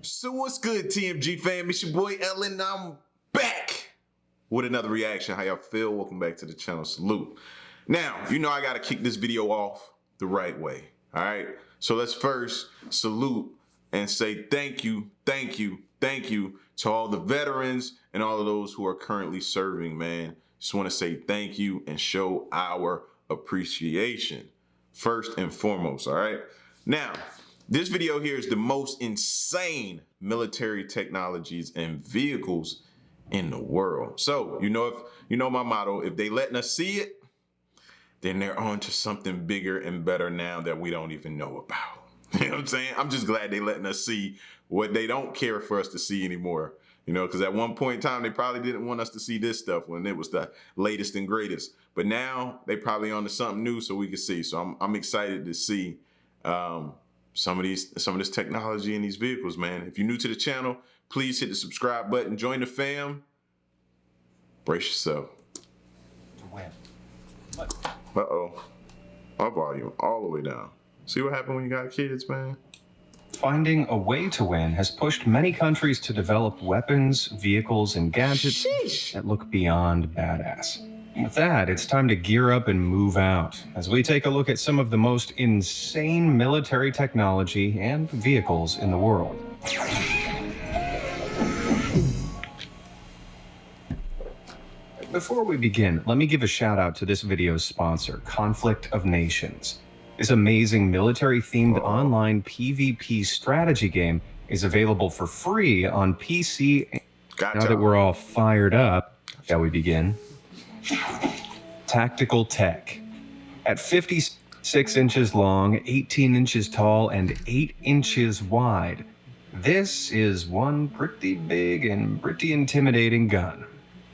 So what's good, TMG fam? It's your boy Ellen. I'm back with another reaction. How y'all feel? Welcome back to the channel. Salute. Now, you know I gotta kick this video off the right way. All right. So let's first salute and say thank you to all the veterans and all of those who are currently serving, man. Just want to say thank you and show our appreciation first and foremost. All right. Now, this video here is the most insane military technologies and vehicles in the world. So, you know my motto, if they letting us see it, then they're on to something bigger and better now that we don't even know about. You know what I'm saying? I'm just glad they letting us see what they don't care for us to see anymore. You know, because at one point in time, they probably didn't want us to see this stuff when it was the latest and greatest. But now they probably on to something new so we can see. So I'm excited to see some of this technology in these vehicles, man. If you're new to the channel, please hit the subscribe button, join the fam. Brace yourself. To win. Uh-oh. My volume all the way down. See what happened when you got kids, man? Finding a way to win has pushed many countries to develop weapons, vehicles, and gadgets that look beyond badass. With that, it's time to gear up and move out as we take a look at some of the most insane military technology and vehicles in the world. Before we begin, let me give a shout out to this video's sponsor, Conflict of Nations. This amazing military-themed online PvP strategy game is available for free on PC. Gotcha. Now that we're all fired up, shall we begin? Tactical Tech. At 56 inches long, 18 inches tall, and 8 inches wide, this is one pretty big and pretty intimidating gun.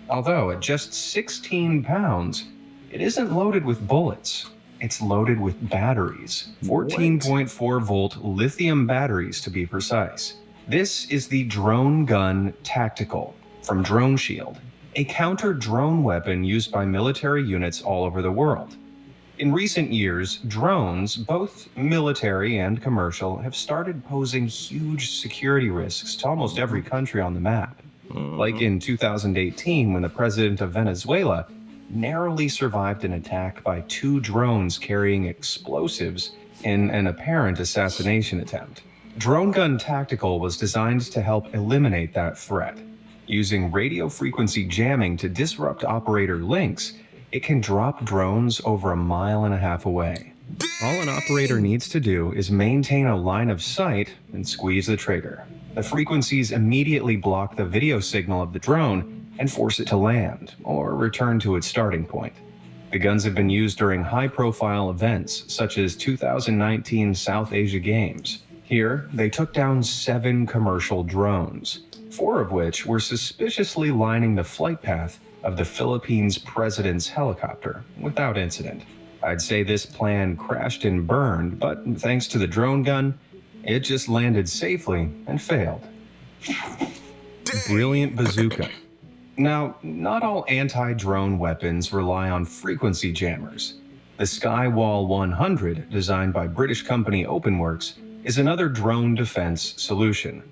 Although at just 16 pounds, it isn't loaded with bullets. It's loaded with batteries, 14.4 volt lithium batteries to be precise. This is the Drone Gun Tactical from Drone Shield, a counter-drone weapon used by military units all over the world. In recent years, drones, both military and commercial, have started posing huge security risks to almost every country on the map. Like in 2018, when the president of Venezuela narrowly survived an attack by 2 drones carrying explosives in an apparent assassination attempt. Drone Gun Tactical was designed to help eliminate that threat. Using radio frequency jamming to disrupt operator links, it can drop drones over 1.5 miles away. All an operator needs to do is maintain a line of sight and squeeze the trigger. The frequencies immediately block the video signal of the drone and force it to land, or return to its starting point. The guns have been used during high-profile events, such as 2019 South Asia Games. Here, they took down 7 commercial drones, 4 of which were suspiciously lining the flight path of the Philippines president's helicopter, without incident. I'd say this plan crashed and burned, but thanks to the drone gun, it just landed safely and failed. Brilliant bazooka. Now, not all anti-drone weapons rely on frequency jammers. The Skywall 100, designed by British company OpenWorks, is another drone defense solution.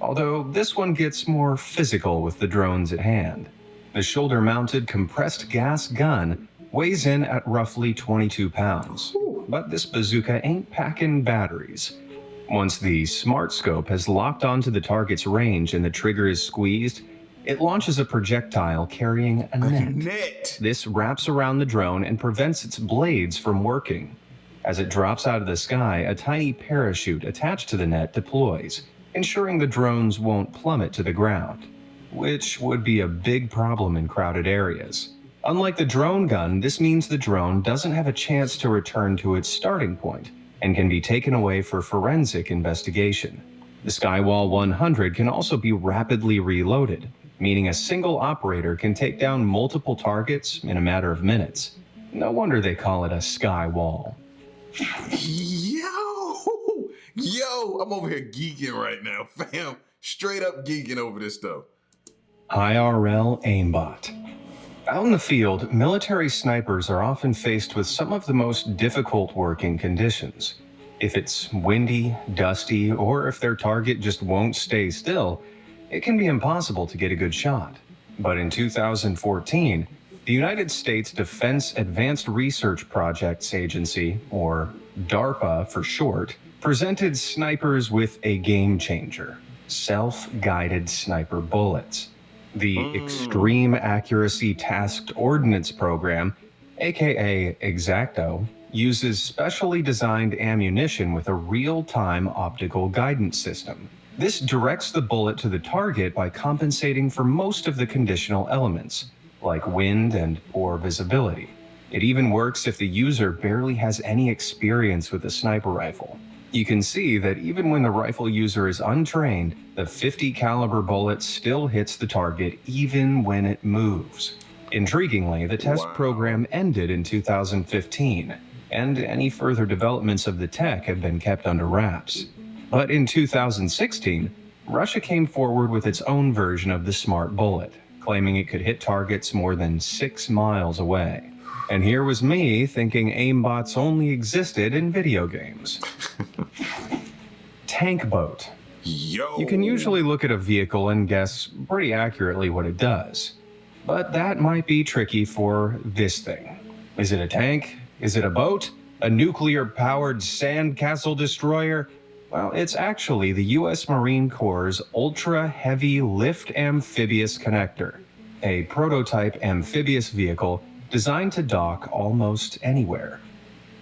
Although this one gets more physical with the drones at hand. The shoulder-mounted compressed gas gun weighs in at roughly 22 pounds. But this bazooka ain't packing batteries. Once the smart scope has locked onto the target's range and the trigger is squeezed, it launches a projectile carrying a net. This wraps around the drone and prevents its blades from working. As it drops out of the sky, a tiny parachute attached to the net deploys, ensuring the drones won't plummet to the ground, which would be a big problem in crowded areas. Unlike the drone gun, this means the drone doesn't have a chance to return to its starting point and can be taken away for forensic investigation. The Skywall 100 can also be rapidly reloaded, meaning a single operator can take down multiple targets in a matter of minutes. No wonder they call it a Skywall. Yo, I'm over here geeking right now, fam. Straight up geeking over this stuff. IRL aimbot. Out in the field, military snipers are often faced with some of the most difficult working conditions. If it's windy, dusty, or if their target just won't stay still, it can be impossible to get a good shot. But in 2014, the United States Defense Advanced Research Projects Agency, or DARPA for short, presented snipers with a game changer: self-guided sniper bullets. The Extreme Accuracy Tasked Ordnance Program, aka Exacto, uses specially designed ammunition with a real-time optical guidance system. This directs the bullet to the target by compensating for most of the conditional elements, like wind and poor visibility. It even works if the user barely has any experience with a sniper rifle. You can see that even when the rifle user is untrained, the .50 caliber bullet still hits the target even when it moves. Intriguingly, the test program ended in 2015, and any further developments of the tech have been kept under wraps. But in 2016, Russia came forward with its own version of the smart bullet, claiming it could hit targets more than 6 miles away. And here was me thinking aimbots only existed in video games. Tank boat. Yo. You can usually look at a vehicle and guess pretty accurately what it does. But that might be tricky for this thing. Is it a tank? Is it a boat? A nuclear-powered sandcastle destroyer? Well, it's actually the U.S. Marine Corps' Ultra-Heavy Lift Amphibious Connector, a prototype amphibious vehicle designed to dock almost anywhere.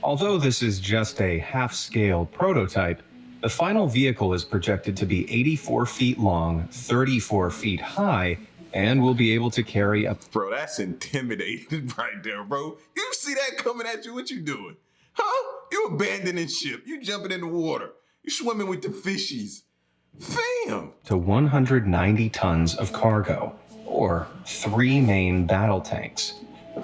Although this is just a half-scale prototype, the final vehicle is projected to be 84 feet long, 34 feet high, and will be able to carry a... Bro, that's intimidating right there, bro. You see that coming at you, what you doing? Huh? You abandoning ship. You jumping in the water. You swimming with the fishies. Fam! to 190 tons of cargo, or 3 main battle tanks.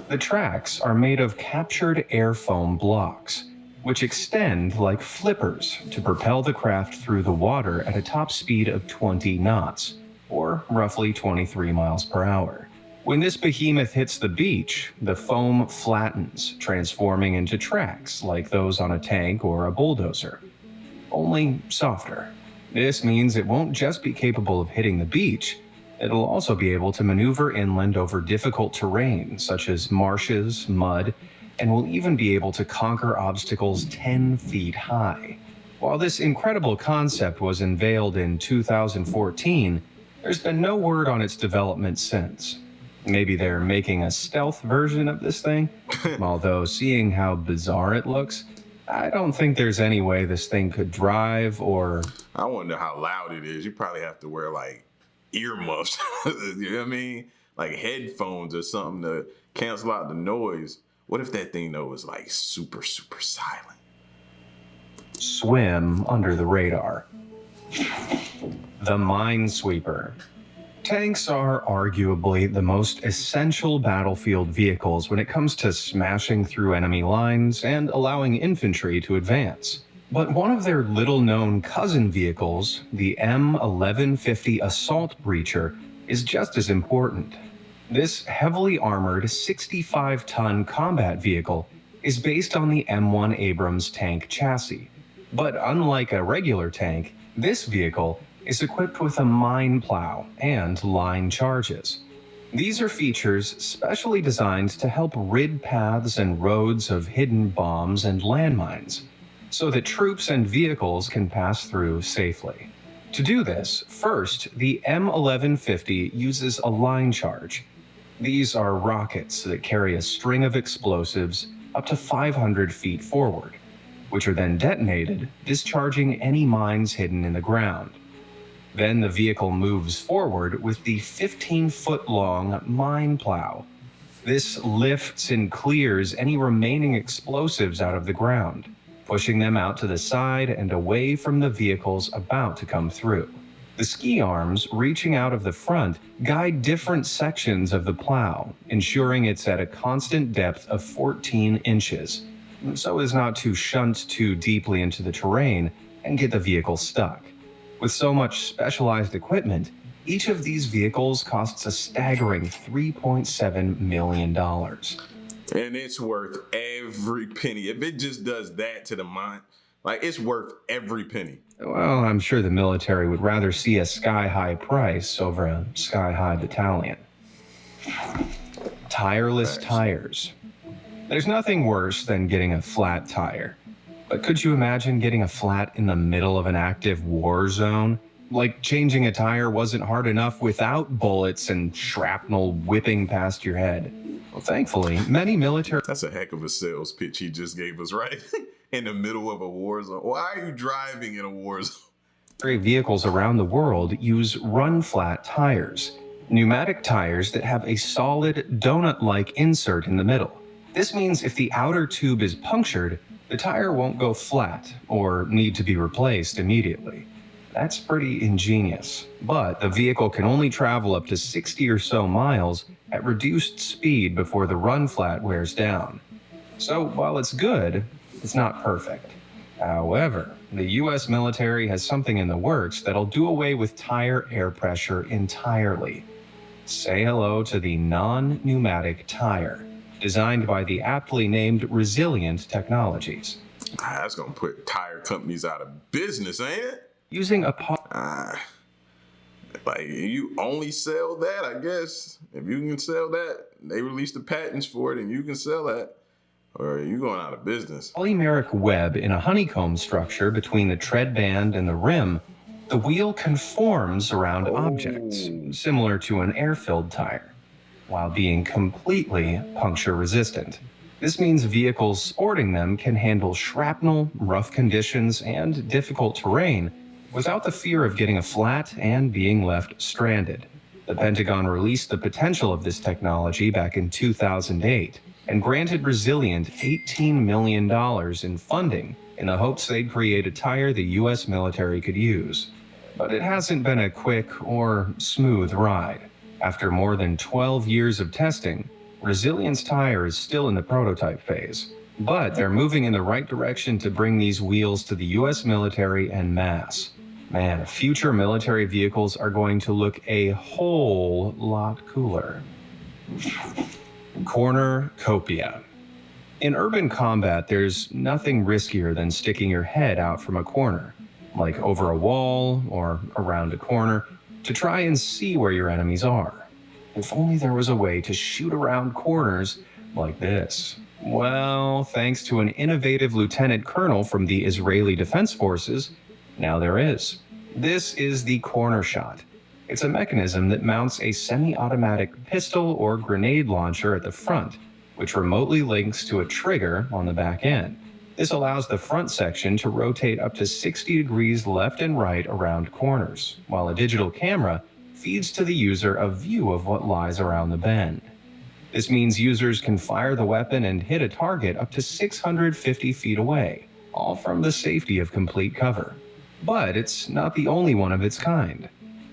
The tracks are made of captured air foam blocks, which extend like flippers to propel the craft through the water at a top speed of 20 knots, or roughly 23 miles per hour. When this behemoth hits the beach, the foam flattens, transforming into tracks like those on a tank or a bulldozer, only softer. This means it won't just be capable of hitting the beach, it'll also be able to maneuver inland over difficult terrain such as marshes, mud, and will even be able to conquer obstacles 10 feet high. While this incredible concept was unveiled in 2014, there's been no word on its development since. Maybe they're making a stealth version of this thing? Although, seeing how bizarre it looks, I don't think there's any way this thing could drive or... I wonder how loud it is. You probably have to wear like earmuffs, you know what I mean? Like headphones or something to cancel out the noise. What if that thing though was like super, super silent? swim under the radar. The Minesweeper. Tanks are arguably the most essential battlefield vehicles when it comes to smashing through enemy lines and allowing infantry to advance. But one of their little-known cousin vehicles, the M1150 Assault Breacher, is just as important. This heavily armored 65-ton combat vehicle is based on the M1 Abrams tank chassis. But unlike a regular tank, this vehicle is equipped with a mine plow and line charges. These are features specially designed to help rid paths and roads of hidden bombs and landmines, so that troops and vehicles can pass through safely. To do this, first, the M1150 uses a line charge. These are rockets that carry a string of explosives up to 500 feet forward, which are then detonated, discharging any mines hidden in the ground. Then the vehicle moves forward with the 15-foot-long mine plow. This lifts and clears any remaining explosives out of the ground, pushing them out to the side and away from the vehicles about to come through. The ski arms reaching out of the front guide different sections of the plow, ensuring it's at a constant depth of 14 inches, so as not to shunt too deeply into the terrain and get the vehicle stuck. With so much specialized equipment, each of these vehicles costs a staggering $3.7 million. And it's worth every penny. If it just does that to the mine, Like, it's worth every penny. Well, I'm sure the military would rather see a sky-high price over a sky-high battalion. Tireless Facts. tires. There's nothing worse than getting a flat tire. But could you imagine getting a flat in the middle of an active war zone? Like changing a tire wasn't hard enough without bullets and shrapnel whipping past your head. Well, thankfully, many military That's a heck of a sales pitch he just gave us, right? In the middle of a war zone. Why are you driving in a war zone? vehicles around the world use run-flat tires, pneumatic tires that have a solid donut-like insert in the middle. This means if the outer tube is punctured, the tire won't go flat or need to be replaced immediately. That's pretty ingenious, but the vehicle can only travel up to 60 or so miles at reduced speed before the run flat wears down. So while it's good, it's not perfect. However, the US military has something in the works that'll do away with tire air pressure entirely. Say hello to the non-pneumatic tire, designed by the aptly named Resilient Technologies. That's gonna put tire companies out of business, ain't it? Using a Like, you only sell that, I guess. If you can sell that, they release the patents for it and you can sell that, or you going out of business. polymeric web in a honeycomb structure between the tread band and the rim, the wheel conforms around objects, similar to an air-filled tire, while being completely puncture resistant. This means vehicles sporting them can handle shrapnel, rough conditions, and difficult terrain without the fear of getting a flat and being left stranded. The Pentagon released the potential of this technology back in 2008 and granted Resilient $18 million in funding in the hopes they'd create a tire the US military could use. But it hasn't been a quick or smooth ride. After more than 12 years of testing, Resilient's tire is still in the prototype phase, but they're moving in the right direction to bring these wheels to the US military en masse. Man, future military vehicles are going to look a whole lot cooler. Corner COPIA. In urban combat, there's nothing riskier than sticking your head out from a corner, like over a wall or around a corner, to try and see where your enemies are. If only there was a way to shoot around corners like this. Well, thanks to an innovative lieutenant colonel from the Israeli Defense Forces, now there is. This is the corner shot. It's a mechanism that mounts a semi-automatic pistol or grenade launcher at the front, which remotely links to a trigger on the back end. This allows the front section to rotate up to 60 degrees left and right around corners, while a digital camera feeds to the user a view of what lies around the bend. This means users can fire the weapon and hit a target up to 650 feet away, all from the safety of complete cover. But it's not the only one of its kind.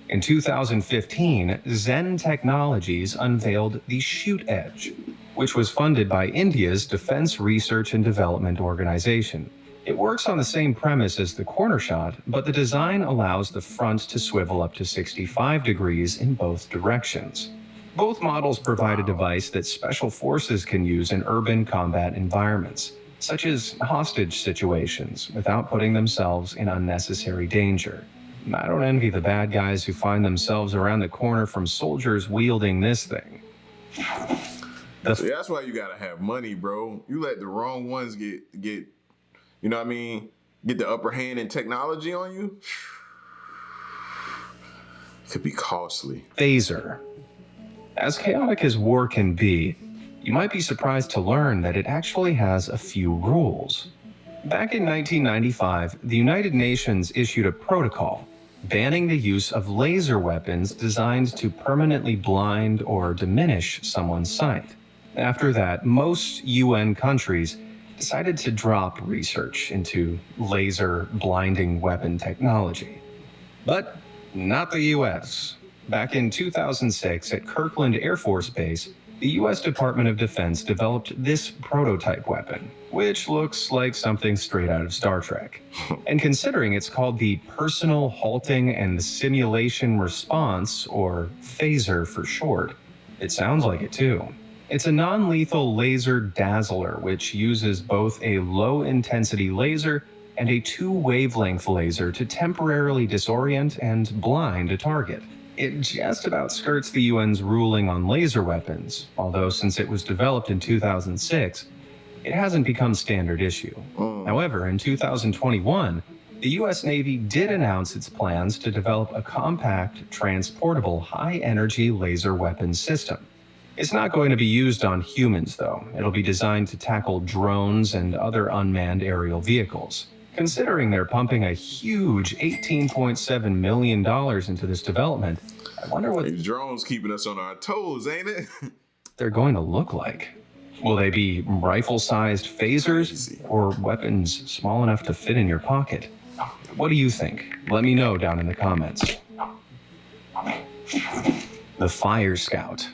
In 2015, Zen Technologies unveiled the Shoot Edge, which was funded by India's Defense Research and Development Organization. It works on the same premise as the corner shot, but the design allows the front to swivel up to 65 degrees in both directions. Both models provide a device that special forces can use in urban combat environments, such as hostage situations, without putting themselves in unnecessary danger. I don't envy the bad guys who find themselves around the corner from soldiers wielding this thing. See, that's why you gotta have money, bro. You let the wrong ones get you know what I mean, get the upper hand in technology on you, it could be costly. Phaser. As chaotic as war can be, you might be surprised to learn that it actually has a few rules. Back in 1995, the United Nations issued a protocol banning the use of laser weapons designed to permanently blind or diminish someone's sight. After that, most UN countries decided to drop research into laser blinding weapon technology. But not the US. Back in 2006 at Kirkland Air Force Base, the US Department of Defense developed this prototype weapon, which looks like something straight out of Star Trek. And considering it's called the Personal Halting and Simulation Response, or PHASER for short, it sounds like it too. It's a non-lethal laser dazzler which uses both a low-intensity laser and a 2-wavelength laser to temporarily disorient and blind a target. It just about skirts the UN's ruling on laser weapons, although since it was developed in 2006, it hasn't become standard issue. However, in 2021, the US Navy did announce its plans to develop a compact, transportable, high-energy laser weapons system. It's not going to be used on humans, though. It'll be designed to tackle drones and other unmanned aerial vehicles. Considering they're pumping a huge $18.7 million into this development, I wonder what These drones keeping us on our toes, ain't it? they're going to look like. Will they be rifle-sized phasers or weapons small enough to fit in your pocket? What do you think? Let me know down in the comments. The Fire Scout.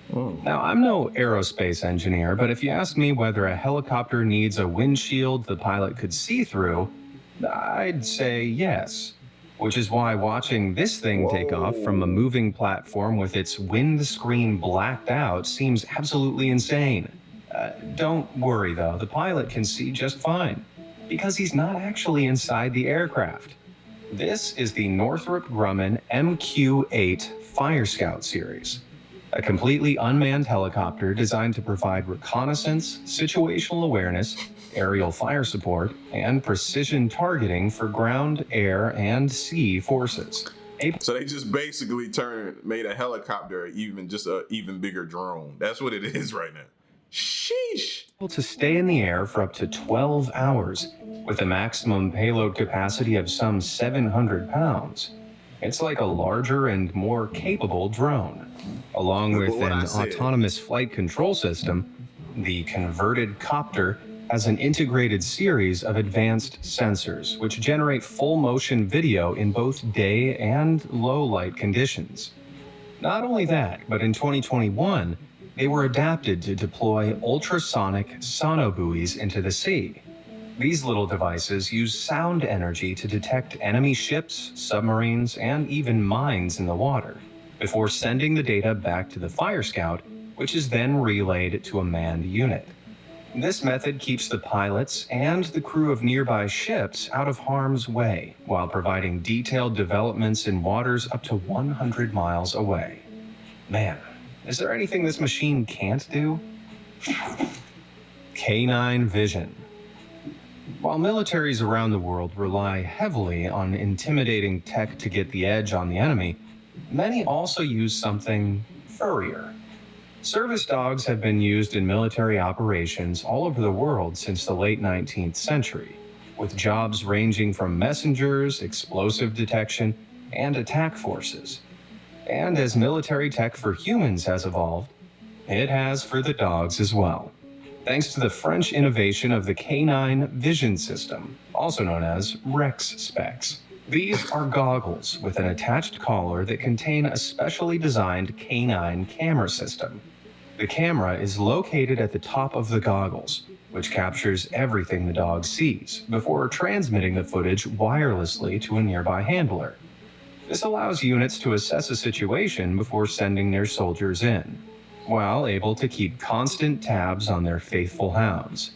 Now, I'm no aerospace engineer, but if you ask me whether a helicopter needs a windshield the pilot could see through, I'd say yes. Which is why watching this thing take off from a moving platform with its windscreen blacked out seems absolutely insane. Don't worry though, the pilot can see just fine, because he's not actually inside the aircraft. This is the Northrop Grumman MQ-8 Fire Scout series, a completely unmanned helicopter designed to provide reconnaissance, situational awareness, aerial fire support, and precision targeting for ground, air, and sea forces. So they just basically made a helicopter even bigger drone. That's what it is right now. Sheesh. Able to stay in the air for up to 12 hours with a maximum payload capacity of some 700 pounds. It's like a larger and more capable drone. Along with an autonomous flight control system, the converted copter has an integrated series of advanced sensors which generate full motion video in both day and low light conditions. Not only that, but in 2021, they were adapted to deploy ultrasonic sonobuoys into the sea. These little devices use sound energy to detect enemy ships, submarines, and even mines in the water, before sending the data back to the Fire Scout, which is then relayed to a manned unit. This method keeps the pilots and the crew of nearby ships out of harm's way, while providing detailed developments in waters up to 100 miles away. Man, is there anything this machine can't do? Canine vision. While militaries around the world rely heavily on intimidating tech to get the edge on the enemy, many also use something furrier. Service dogs have been used in military operations all over the world since the late 19th century, with jobs ranging from messengers, explosive detection, and attack forces. And as military tech for humans has evolved, it has for the dogs as well, thanks to the French innovation of the Canine Vision System, also known as Rex Specs. These are goggles with an attached collar that contain a specially designed canine camera system. The camera is located at the top of the goggles, which captures everything the dog sees before transmitting the footage wirelessly to a nearby handler. This allows units to assess a situation before sending their soldiers in, while able to keep constant tabs on their faithful hounds.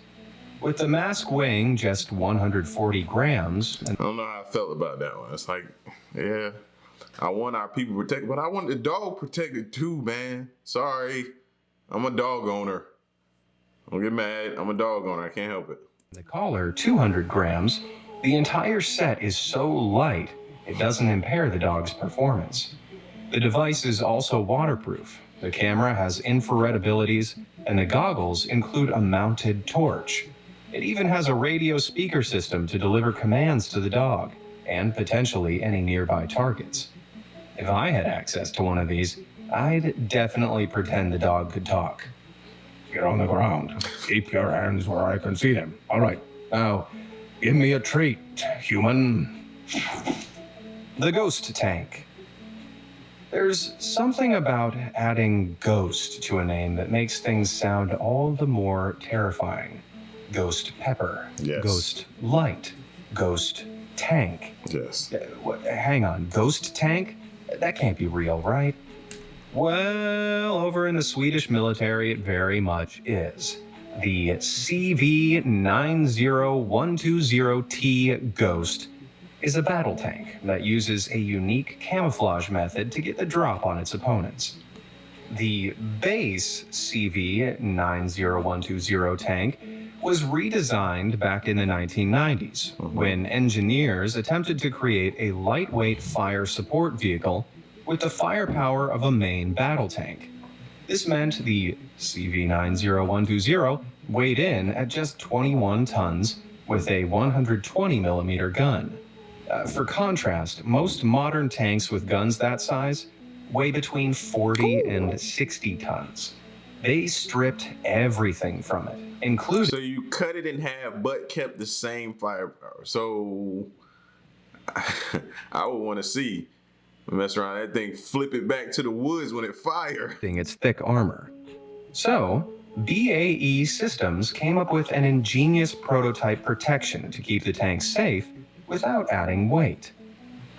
With the mask weighing just 140 grams... I don't know how I felt about that one. It's like, yeah, I want our people protected, but I want the dog protected too, man. Sorry, I'm a dog owner. Don't get mad, I'm a dog owner, I can't help it. The collar, 200 grams, the entire set is so light, it doesn't impair the dog's performance. The device is also waterproof. The camera has infrared abilities, and the goggles include a mounted torch. It even has a radio speaker system to deliver commands to the dog, and potentially any nearby targets. If I had access to one of these, I'd definitely pretend the dog could talk. Get on the ground. Keep your hands where I can see them. All right, now, give me a treat, human. The Ghost Tank. There's something about adding ghost to a name that makes things sound all the more terrifying. Ghost Pepper. Yes. Ghost Light. Ghost Tank. Yes. Hang on, Ghost Tank? That can't be real, right? Well, over in the Swedish military, it very much is. The CV90120T Ghost is a battle tank that uses a unique camouflage method to get the drop on its opponents. The base CV90120 tank was redesigned back in the 1990s when engineers attempted to create a lightweight fire support vehicle with the firepower of a main battle tank. This meant the CV90120 weighed in at just 21 tons with a 120mm gun. For contrast, most modern tanks with guns that size weigh between 40 and 60 tons. They stripped everything from it, including... So you cut it in half, but kept the same firepower. So I would want to see, mess around that thing, flip it back to the woods when it fires. Its thick armor. So, BAE Systems came up with an ingenious prototype protection to keep the tank safe without adding weight.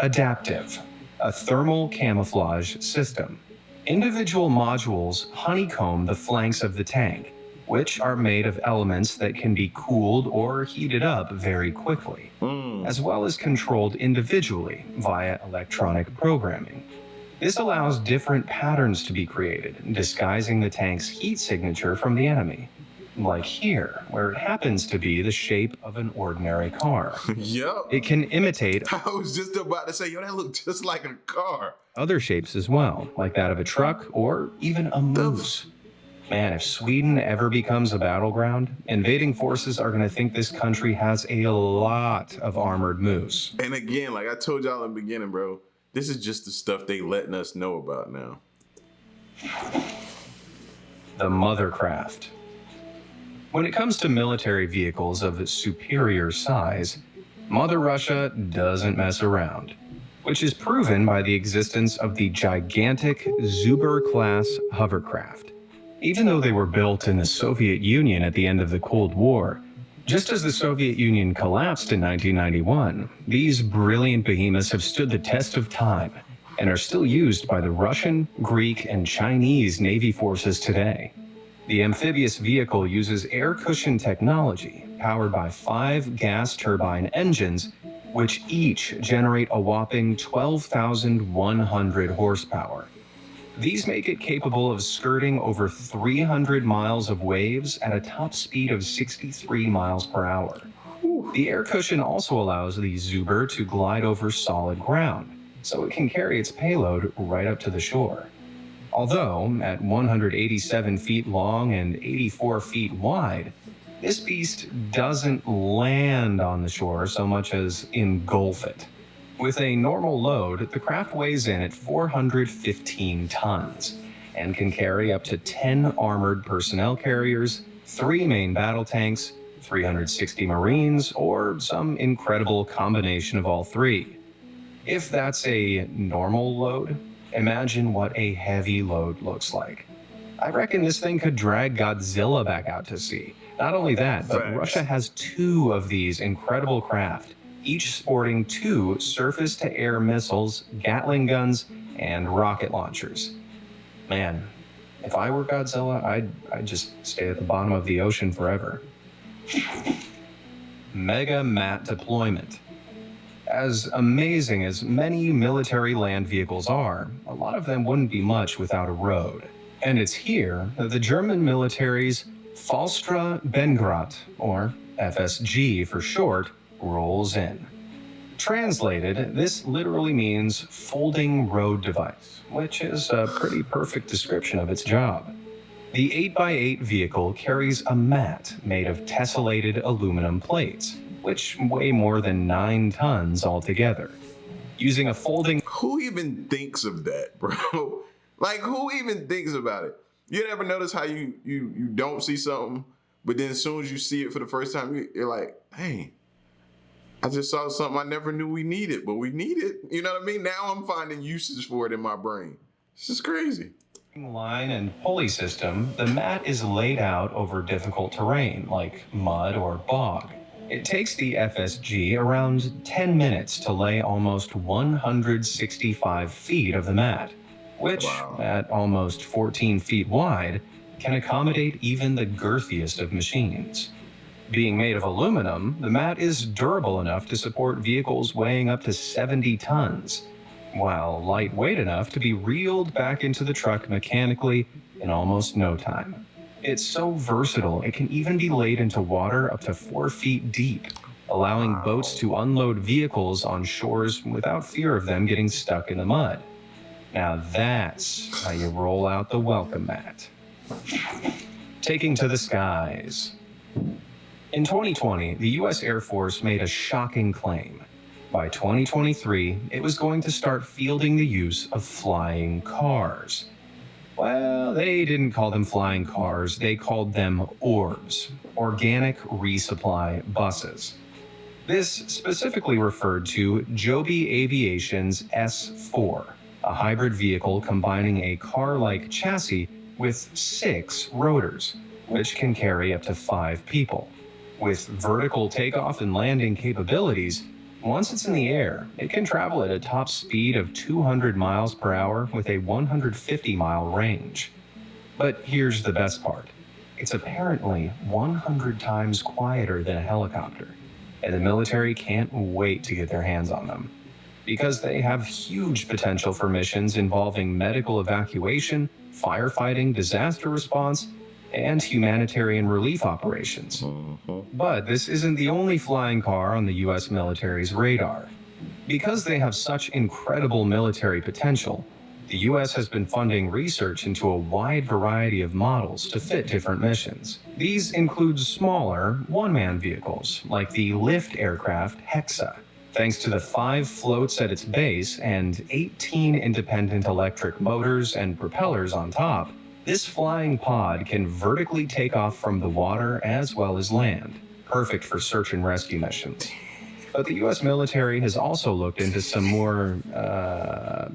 Adaptive, a thermal camouflage system. Individual modules honeycomb the flanks of the tank, which are made of elements that can be cooled or heated up very quickly, as well as controlled individually via electronic programming. This allows different patterns to be created, disguising the tank's heat signature from the enemy. Like here, where it happens to be the shape of an ordinary car. Yup. It can imitate... I was just about to say, yo, that looks just like a car. Other shapes as well, like that of a truck or even a moose. Man, if Sweden ever becomes a battleground, invading forces are going to think this country has a lot of armored moose. And again, like I told y'all in the beginning, bro, this is just the stuff they letting us know about now. The Mothercraft. When it comes to military vehicles of superior size, Mother Russia doesn't mess around, which is proven by the existence of the gigantic Zuber-class hovercraft. Even though they were built in the Soviet Union at the end of the Cold War, just as the Soviet Union collapsed in 1991, these brilliant behemoths have stood the test of time and are still used by the Russian, Greek, and Chinese Navy forces today. The amphibious vehicle uses air cushion technology powered by 5 gas turbine engines, which each generate a whopping 12,100 horsepower. These make it capable of skirting over 300 miles of waves at a top speed of 63 miles per hour. The air cushion also allows the Zuber to glide over solid ground, so it can carry its payload right up to the shore. Although, at 187 feet long and 84 feet wide, this beast doesn't land on the shore so much as engulf it. With a normal load, the craft weighs in at 415 tons and can carry up to 10 armored personnel carriers, 3 main battle tanks, 360 Marines, or some incredible combination of all 3. If that's a normal load, imagine what a heavy load looks like. I reckon this thing could drag Godzilla back out to sea. Not only that, but Russia has 2 of these incredible craft, each sporting 2 surface-to-air missiles, Gatling guns, and rocket launchers. Man, if I were Godzilla, I'd just stay at the bottom of the ocean forever. Mega Mat deployment. As amazing as many military land vehicles are, a lot of them wouldn't be much without a road. And it's here that the German military's Fallstra Bengrot, or FSG for short, rolls in. Translated, this literally means folding road device, which is a pretty perfect description of its job. The 8x8 vehicle carries a mat made of tessellated aluminum plates, which weigh more than 9 tons altogether. Using a folding... Who even thinks of that, bro? Like, who even thinks about it? You ever notice how you don't see something, but then as soon as you see it for the first time, you're like, hey, I just saw something I never knew we needed, but we need it. You know what I mean? Now I'm finding uses for it in my brain. This is crazy. Line and pulley system, the mat is laid out over difficult terrain like mud or bog. It takes the FSG around 10 minutes to lay almost 165 feet of the mat, which, at almost 14 feet wide, can accommodate even the girthiest of machines. Being made of aluminum, the mat is durable enough to support vehicles weighing up to 70 tons, while lightweight enough to be reeled back into the truck mechanically in almost no time. It's so versatile, it can even be laid into water up to 4 feet deep, allowing boats to unload vehicles on shores without fear of them getting stuck in the mud. Now that's how you roll out the welcome mat. Taking to the skies. In 2020, the US Air Force made a shocking claim. By 2023, it was going to start fielding the use of flying cars. Well, they didn't call them flying cars, they called them ORBs, Organic Resupply Buses. This specifically referred to Joby Aviation's S4, a hybrid vehicle combining a car-like chassis with 6 rotors, which can carry up to 5 people. With vertical takeoff and landing capabilities, once it's in the air, it can travel at a top speed of 200 miles per hour with a 150-mile range. But here's the best part. It's apparently 100 times quieter than a helicopter, and the military can't wait to get their hands on them, because they have huge potential for missions involving medical evacuation, firefighting, disaster response, and humanitarian relief operations. But this isn't the only flying car on the US military's radar. Because they have such incredible military potential, the US has been funding research into a wide variety of models to fit different missions. These include smaller, one-man vehicles, like the lift aircraft Hexa. Thanks to the 5 floats at its base and 18 independent electric motors and propellers on top, this flying pod can vertically take off from the water as well as land, perfect for search and rescue missions. But the US military has also looked into some more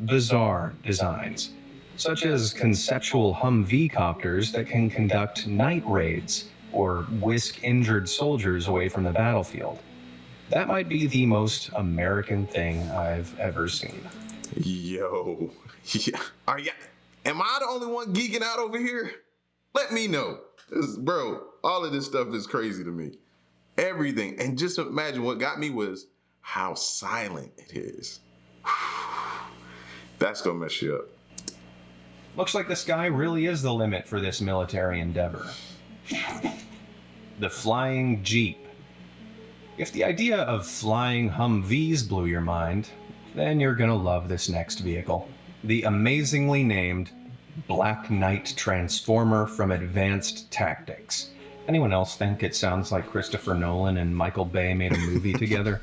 bizarre designs, such as conceptual Humvee copters that can conduct night raids or whisk injured soldiers away from the battlefield. That might be the most American thing I've ever seen. Yo, yeah. Am I the only one geeking out over here? Let me know. Bro, all of this stuff is crazy to me. Everything. And just imagine what got me was how silent it is. That's gonna mess you up. Looks like the sky really is the limit for this military endeavor. The flying Jeep. If the idea of flying Humvees blew your mind, then you're gonna love this next vehicle. The amazingly named Black Knight Transformer from Advanced Tactics. Anyone else think it sounds like Christopher Nolan and Michael Bay made a movie together?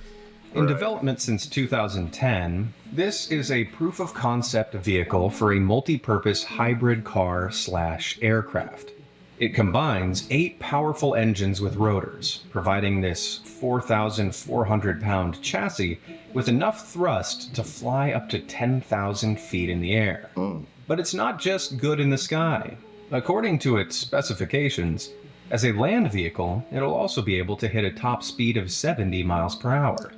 In development since 2010, this is a proof of concept vehicle for a multi-purpose hybrid car/aircraft. It combines 8 powerful engines with rotors, providing this 4,400-pound chassis with enough thrust to fly up to 10,000 feet in the air. But it's not just good in the sky. According to its specifications, as a land vehicle, it'll also be able to hit a top speed of 70 miles per hour.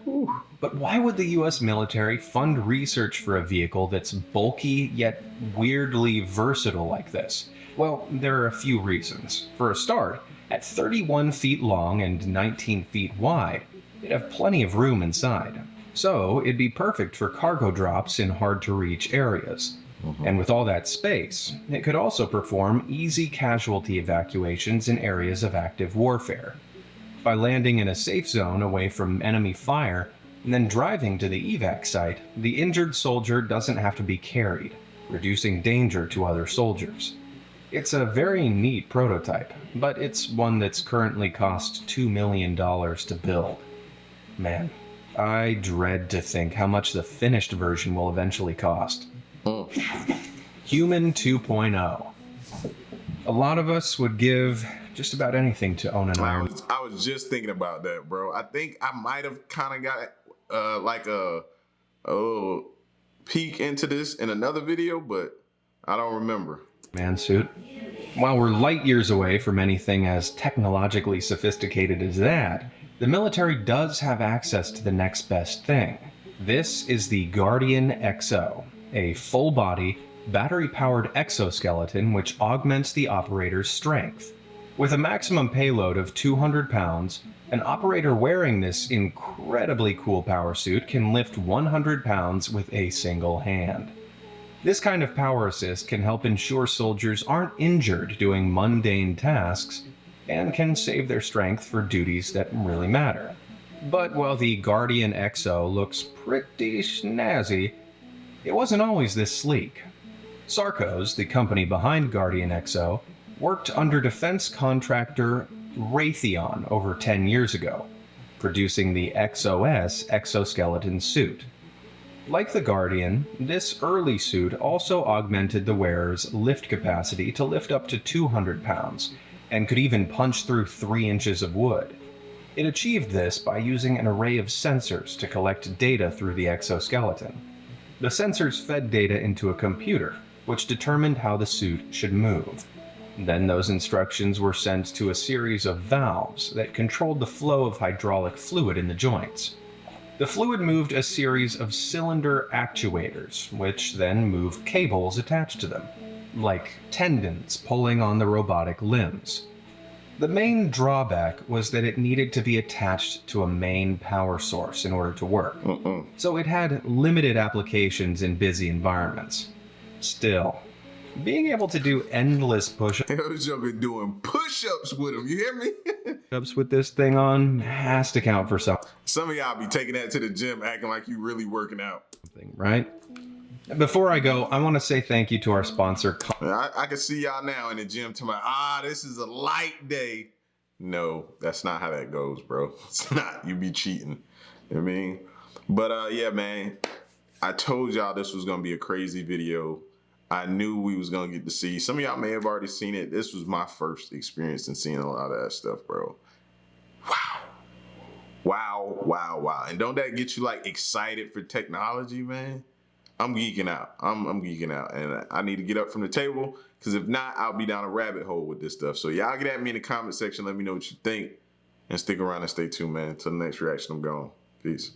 But why would the US military fund research for a vehicle that's bulky yet weirdly versatile like this? Well, there are a few reasons. For a start, at 31 feet long and 19 feet wide, it'd have plenty of room inside. So it'd be perfect for cargo drops in hard-to-reach areas. And with all that space, it could also perform easy casualty evacuations in areas of active warfare. By landing in a safe zone away from enemy fire, and then driving to the evac site, the injured soldier doesn't have to be carried, reducing danger to other soldiers. It's a very neat prototype, but it's one that's currently cost $2 million to build. Man, I dread to think how much the finished version will eventually cost. Human 2.0. A lot of us would give just about anything to own an Iron. I was just thinking about that, bro. I think I might have kind of got like a peek into this in another video, but I don't remember. Man suit. While we're light years away from anything as technologically sophisticated as that, the military does have access to the next best thing. This is the Guardian XO, a full-body, battery-powered exoskeleton which augments the operator's strength. With a maximum payload of 200 pounds, an operator wearing this incredibly cool power suit can lift 100 pounds with a single hand. This kind of power assist can help ensure soldiers aren't injured doing mundane tasks and can save their strength for duties that really matter. But while the Guardian XO looks pretty snazzy, it wasn't always this sleek. Sarcos, the company behind Guardian XO, worked under defense contractor Raytheon over 10 years ago, producing the XOS exoskeleton suit. Like the Guardian, this early suit also augmented the wearer's lift capacity to lift up to 200 pounds, and could even punch through 3 inches of wood. It achieved this by using an array of sensors to collect data through the exoskeleton. The sensors fed data into a computer, which determined how the suit should move. Then those instructions were sent to a series of valves that controlled the flow of hydraulic fluid in the joints. The fluid moved a series of cylinder actuators, which then moved cables attached to them, like tendons pulling on the robotic limbs. The main drawback was that it needed to be attached to a main power source in order to work, so it had limited applications in busy environments. Still, being able to do endless push-ups Those joker doing push-ups with him, you hear me? with this thing on has to count for something, Some of y'all be taking that to the gym acting like you really working out. right? Before I go, I want to say thank you to our sponsor. I can see y'all now in the gym tomorrow. This is a light day. No, that's not how that goes, bro. It's not. You be cheating. You know what I mean? But yeah, man, I told y'all this was going to be a crazy video. I knew we was going to get to see. Some of y'all may have already seen it. This was my first experience in seeing a lot of that stuff, bro. Wow. Wow, wow, wow. And don't that get you like excited for technology, man? I'm geeking out. I'm geeking out, and I need to get up from the table, because if not, I'll be down a rabbit hole with this stuff. So y'all get at me in the comment section. Let me know what you think, and stick around and stay tuned, man. Until the next reaction, I'm gone. Peace.